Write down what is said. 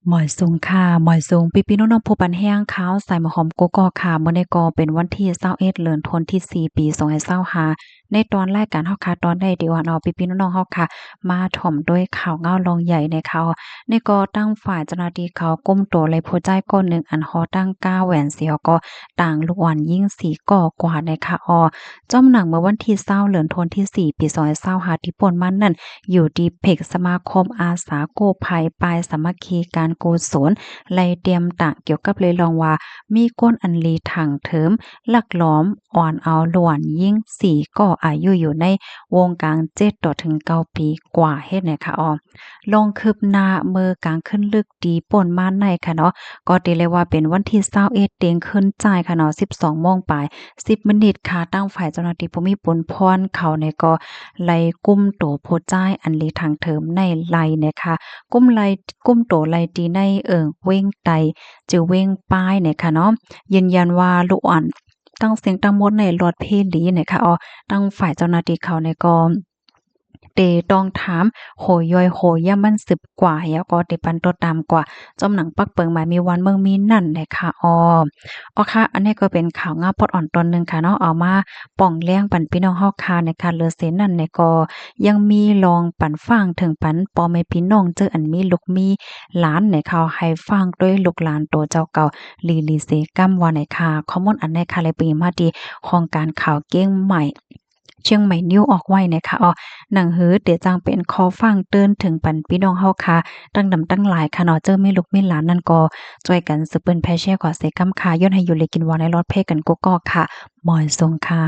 หมอยซุงค่ะหมอยซุงพี่ๆน้องๆผู้ปันแห้งขาวใส่หมอหอมกกอกค่ะมื้อนี้ก็เป็นวันที่21เดือนธันวาคมที่4ปี2025ในตอนรายการเฮาค่ะตอนใดเดี๋ยวเอาพี่ๆน้องๆเฮาค่ะมาถ่อมด้วยข่าวเงาลองใหญ่ในข่าวนี่ก็ตั้งฝ่ายเจ้าหน้าที่เขาก้มโตเลยโพใจก้นหนึ่งอันฮอตั้งก้าแหวนเสียวก็ต่างลูกอ่อนยิ่งสีก่อกว่าในค่ะจ้อมหนังเมื่อวันที่20เดือนธันวาคมที่4ปี2025ที่ป่นมันนั่นอยู่ดีเพกสมาคมอาสากู้ภัยปลายสามัคคีการกุศล ไล่เตรียมตะเกี่ยวกับเลยลองว่ามีก้นอันลีถังเถิมลักหลอมอ่อนเอาหลวนยิ่ง4ก็อายุอยู่ในวงกลาง7ต่อถึง9ปีกว่าเฮ็ดไหนคะลงคืบหน้ามือกลางขึ้นลึกดีป่นมาในค่ะเนาะก็ตีเลยว่าเป็นวันที่21เต็งขึ้นจ่ายค่ะเนาะ12โมงปลาย10มินิค่ะตั้งฝ่ายเจ้าหน้าที่ภูมิปนพรเขาเนี่ยก็ไล่กุมโตโพจ่ายอันลีทางเถิมในไล่เนี่ยค่ะ กุ้มโตไลตีในเว้งไตจือเว้งป้ายเนี่ยค่ะเนาะยืนยันว่าลูกอ่อนตั้งเสียงตั้งมดในรถเพลีเนี่ยค่ะตั้งฝ่ายเจ้าหน้าที่เขาเนี่ยก็เตต้องถามโหยอยโหย่ามัน10กว่าแล้วก็เตปันตัวตามกว่าจอมหนังปักเปิงหมายมีวันเมืองมีนั่นเลยค่ะค่ะอันนี้ก็เป็นข่าวงาปอดอ่อนตอนหนึ่งค่ะเนาะเอามาป่องแล้งปันพี่น้องเฮาค่ะในการเลอเซนนั่นเนี่ยก็ยังมีลองปันฟังถึงปันปอแม่พี่น้องเจออันมีลูกมีหลานในเขาให้ฟังด้วยลูกหลานโตเจ้าเก่าลีเซกัมว่าไหนค่ะคอมมอนอันในค่ะเลยปีมาดีของการข่าวเก้งใหม่เชียงใหม่นิ้วออกไว้นะคะหนังหือเดี๋ยวจังเป็นคอฟังเตือนถึงปันพี่น้องเฮาค่ะตั้งดำตั้งหลายค่ะเนาะเจอมีลูกมีหลานนั่นก็ช่วยกันสืบเปิ้นแพ่แชร์กว่าเสกำค่ะย้อนให้อยู่เลยกินวอในรถเพกันกกอกค่ะหมอยทรงค่ะ